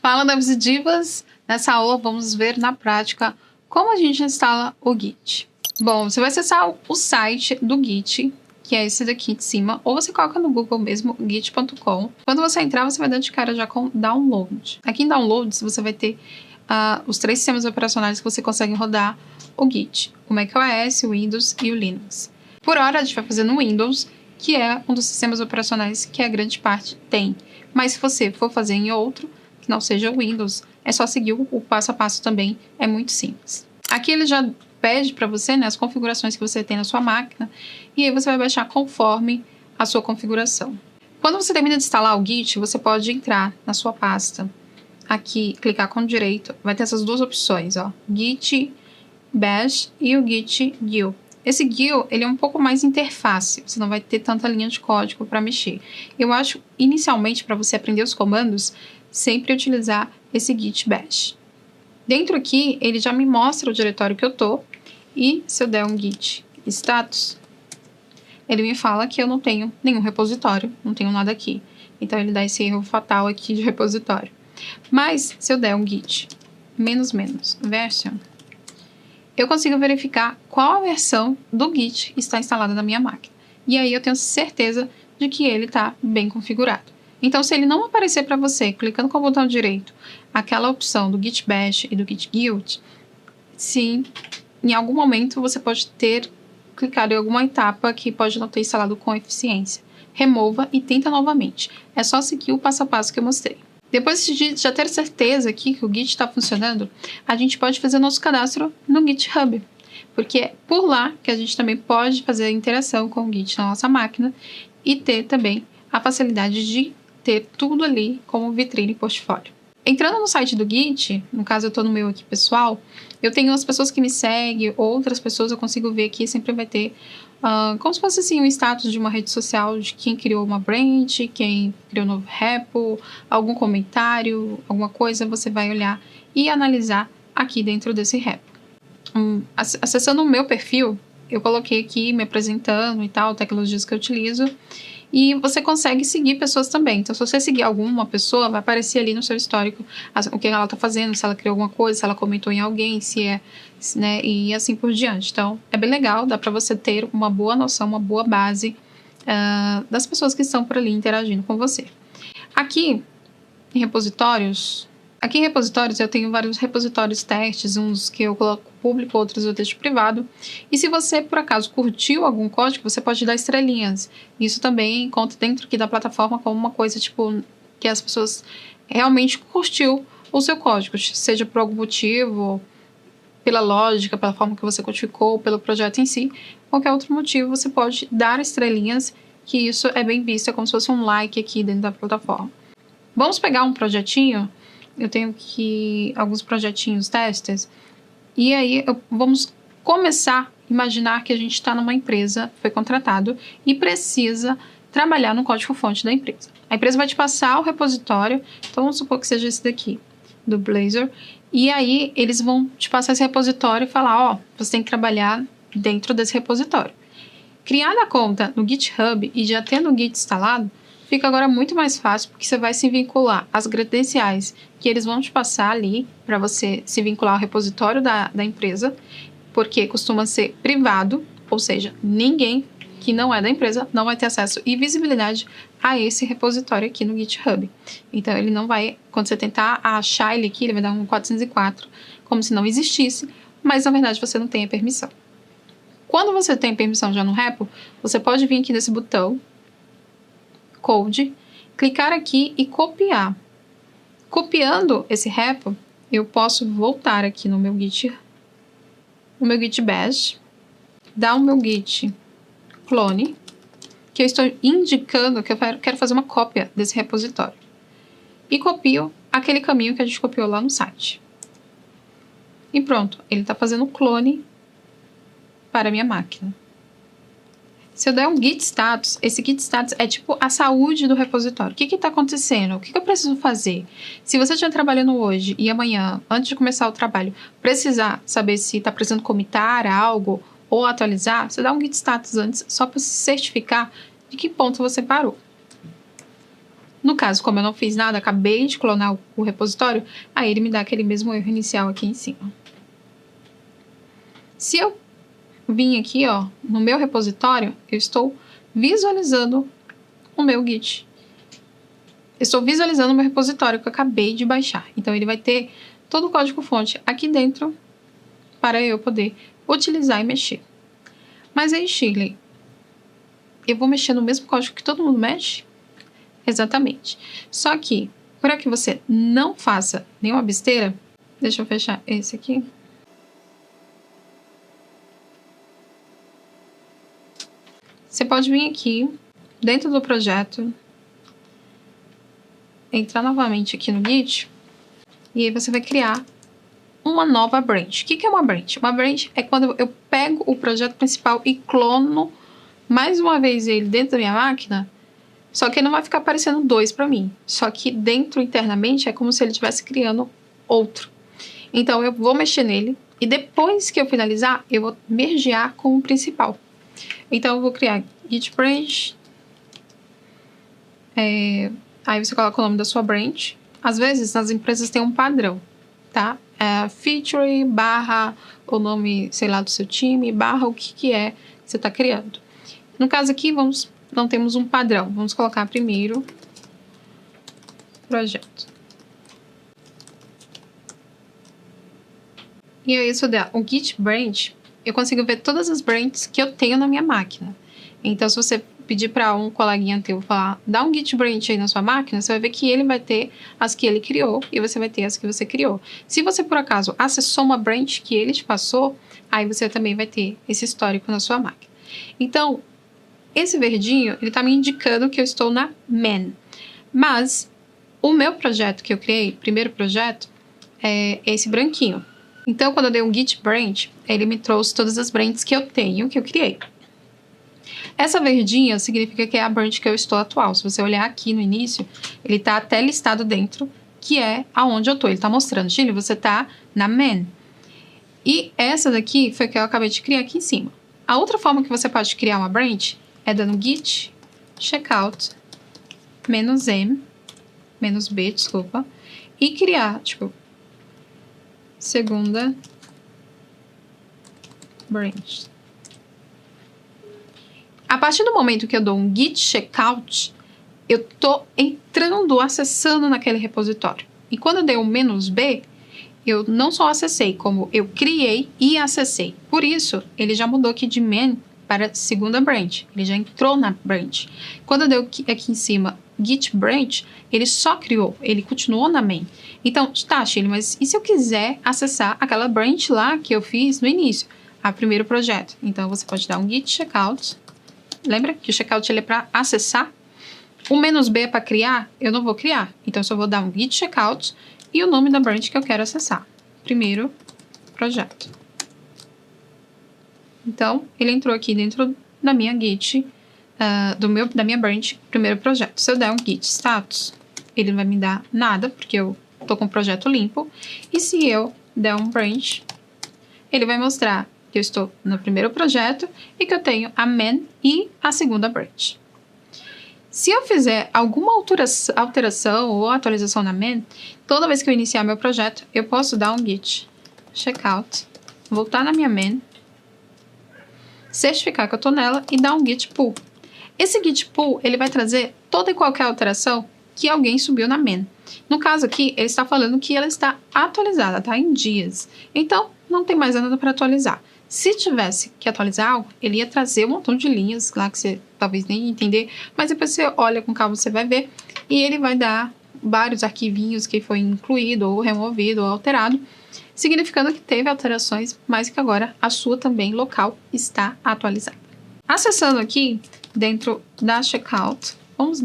Fala, Devs e Divas! Nessa aula vamos ver na prática como a gente instala o Git. Bom, você vai acessar o site do Git, que é esse daqui de cima, ou você coloca no Google mesmo, git.com. Quando você entrar, você vai dar de cara já com download. Aqui em downloads você vai ter os 3 sistemas operacionais que você consegue rodar o Git: o macOS, o Windows e o Linux. Por hora a gente vai fazer no Windows, que é um dos sistemas operacionais que a grande parte tem. Mas se você for fazer em outro, que não seja o Windows, é só seguir o passo a passo também, é muito simples. Aqui ele já pede para você, né, as configurações que você tem na sua máquina, e aí você vai baixar conforme a sua configuração. Quando você termina de instalar o Git, você pode entrar na sua pasta, aqui, clicar com direito, vai ter essas duas opções, ó, Git Bash e o Git GUI. Esse GUI, ele é um pouco mais interface, você não vai ter tanta linha de código para mexer. Eu acho, inicialmente, para você aprender os comandos, sempre utilizar esse Git Bash. Dentro aqui, ele já me mostra o diretório que eu tô, e se eu der um Git status, ele me fala que eu não tenho nenhum repositório, não tenho nada aqui. Então, ele dá esse erro fatal aqui de repositório. Mas, se eu der um Git version, eu consigo verificar qual a versão do Git está instalada na minha máquina. E aí eu tenho certeza de que ele está bem configurado. Então, se ele não aparecer para você, clicando com o botão direito, aquela opção do Git Bash e do Git GUI, se em algum momento você pode ter clicado em alguma etapa que pode não ter instalado com eficiência. Remova e tenta novamente. É só seguir o passo a passo que eu mostrei. Depois de já ter certeza aqui que o Git está funcionando, a gente pode fazer nosso cadastro no GitHub, porque é por lá que a gente também pode fazer a interação com o Git na nossa máquina e ter também a facilidade de ter tudo ali como vitrine e portfólio. Entrando no site do Git, no caso eu estou no meu aqui pessoal, eu tenho as pessoas que me seguem, outras pessoas eu consigo ver aqui, sempre vai ter como se fosse assim um status de uma rede social de quem criou uma branch, quem criou um novo repo, algum comentário, alguma coisa, você vai olhar e analisar aqui dentro desse repo. Acessando o meu perfil, eu coloquei aqui me apresentando e tal, tecnologias que eu utilizo, e você consegue seguir pessoas também. Então, se você seguir alguma pessoa, vai aparecer ali no seu histórico o que ela está fazendo, se ela criou alguma coisa, se ela comentou em alguém, né, e assim por diante. Então, é bem legal, dá para você ter uma boa noção, uma boa base das pessoas que estão por ali interagindo com você. Aqui em repositórios eu tenho vários repositórios testes, uns que eu coloco público, outros eu deixo privado. E se você, por acaso, curtiu algum código, você pode dar estrelinhas. Isso também conta dentro aqui da plataforma como uma coisa, tipo, que as pessoas realmente curtiu o seu código, seja por algum motivo, pela lógica, pela forma que você codificou, pelo projeto em si, qualquer outro motivo, você pode dar estrelinhas, que isso é bem visto, é como se fosse um like aqui dentro da plataforma. Vamos pegar um projetinho. Eu tenho aqui alguns projetinhos testes. E aí, vamos começar a imaginar que a gente está numa empresa, foi contratado e precisa trabalhar no código-fonte da empresa. A empresa vai te passar o repositório, então vamos supor que seja esse daqui, do Blazor. E aí, eles vão te passar esse repositório e falar, ó, você tem que trabalhar dentro desse repositório. Criada a conta no GitHub e já tendo o Git instalado, fica agora muito mais fácil, porque você vai se vincular às credenciais que eles vão te passar ali para você se vincular ao repositório da empresa, porque costuma ser privado, ou seja, ninguém que não é da empresa não vai ter acesso e visibilidade a esse repositório aqui no GitHub. Então, ele não vai, quando você tentar achar ele aqui, ele vai dar um 404, como se não existisse, mas na verdade você não tem a permissão. Quando você tem permissão já no repo, você pode vir aqui nesse botão Code, clicar aqui e copiar. Copiando esse repo, eu posso voltar aqui no meu Git Bash, dar o meu Git clone, que eu estou indicando que eu quero fazer uma cópia desse repositório. E copio aquele caminho que a gente copiou lá no site. E pronto, ele está fazendo clone para a minha máquina. Se eu der um git status, esse git status é tipo a saúde do repositório. O que está acontecendo? O que eu preciso fazer? Se você estiver trabalhando hoje e amanhã, antes de começar o trabalho, precisar saber se está precisando comitar algo ou atualizar, você dá um git status antes, só para se certificar de que ponto você parou. No caso, como eu não fiz nada, acabei de clonar o repositório, aí ele me dá aquele mesmo erro inicial aqui em cima. Se eu vim aqui, ó, no meu repositório, eu estou visualizando o meu Git. Estou visualizando o meu repositório que eu acabei de baixar. Então, ele vai ter todo o código-fonte aqui dentro para eu poder utilizar e mexer. Mas aí, Shirley, eu vou mexer no mesmo código que todo mundo mexe? Exatamente. Só que, para que você não faça nenhuma besteira, deixa eu fechar esse aqui. Você pode vir aqui, dentro do projeto, entrar novamente aqui no Git, e aí você vai criar uma nova branch. O que é uma branch? Uma branch é quando eu pego o projeto principal e clono mais uma vez ele dentro da minha máquina, só que ele não vai ficar aparecendo 2 para mim. Só que dentro, internamente, é como se ele estivesse criando outro. Então, eu vou mexer nele e depois que eu finalizar, eu vou mergear com o principal. Então, eu vou criar Git branch. Aí você coloca o nome da sua branch. Às vezes, nas empresas tem um padrão, tá? Feature, barra, o nome, sei lá, do seu time, barra o que é que você está criando. No caso aqui, não temos um padrão. Vamos colocar primeiro projeto. E aí, se eu der o Git branch, eu consigo ver todas as branches que eu tenho na minha máquina. Então, se você pedir para um coleguinha teu falar, dá um Git branch aí na sua máquina, você vai ver que ele vai ter as que ele criou e você vai ter as que você criou. Se você, por acaso, acessou uma branch que ele te passou, aí você também vai ter esse histórico na sua máquina. Então, esse verdinho, ele está me indicando que eu estou na main. Mas, o meu projeto que eu criei, primeiro projeto, é esse branquinho. Então, quando eu dei um Git branch, ele me trouxe todas as branches que eu tenho, que eu criei. Essa verdinha significa que é a branch que eu estou atual. Se você olhar aqui no início, ele está até listado dentro, que é aonde eu estou. Ele está mostrando, Chile, você está na main. E essa daqui foi que eu acabei de criar aqui em cima. A outra forma que você pode criar uma branch é dando git checkout -m, -b, desculpa, e criar, tipo, segunda branch. A partir do momento que eu dou um git checkout, eu tô entrando, acessando naquele repositório. E quando eu dei um "-b", eu não só acessei, como eu criei e acessei. Por isso, ele já mudou aqui de main para segunda branch. Ele já entrou na branch. Quando eu dei aqui em cima git branch, ele só criou, ele continuou na main. Então, tá, Chile, mas e se eu quiser acessar aquela branch lá que eu fiz no início, a primeiro projeto? Então, você pode dar um git checkout. Lembra que o checkout ele é para acessar? O "-b" é para criar? Eu não vou criar. Então, eu só vou dar um git checkout e o nome da branch que eu quero acessar. Primeiro projeto. Então, ele entrou aqui dentro da minha git, da minha branch, primeiro projeto. Se eu der um git status, ele não vai me dar nada, porque eu tô com o projeto limpo. E se eu der um branch, ele vai mostrar que eu estou no primeiro projeto e que eu tenho a main e a segunda branch. Se eu fizer alguma alteração ou atualização na main, toda vez que eu iniciar meu projeto, eu posso dar um git checkout, voltar na minha main, certificar que eu estou nela e dar um git pull. Esse git pull, ele vai trazer toda e qualquer alteração que alguém subiu na main. No caso aqui, ele está falando que ela está atualizada, está em dias. Então, não tem mais nada para atualizar. Se tivesse que atualizar algo, ele ia trazer um montão de linhas lá que você talvez nem ia entender, mas depois você olha com calma, você vai ver, e ele vai dar vários arquivinhos que foi incluído, ou removido, ou alterado, significando que teve alterações, mas que agora a sua também local está atualizada. Acessando aqui dentro da checkout, vamos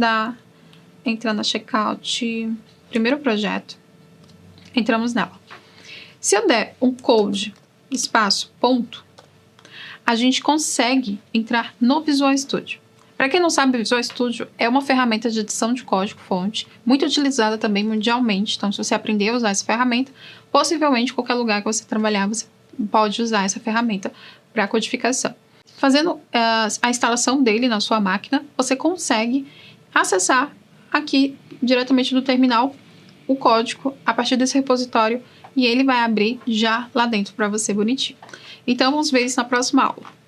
entrar na checkout, primeiro projeto, entramos nela. Se eu der um code espaço, ponto, a gente consegue entrar no Visual Studio. Para quem não sabe, o Visual Studio é uma ferramenta de edição de código-fonte, muito utilizada também mundialmente. Então, se você aprender a usar essa ferramenta, possivelmente, em qualquer lugar que você trabalhar, você pode usar essa ferramenta para codificação. Fazendo a instalação dele na sua máquina, você consegue acessar aqui diretamente do terminal o código a partir desse repositório e ele vai abrir já lá dentro para você bonitinho. Então, vamos ver isso na próxima aula.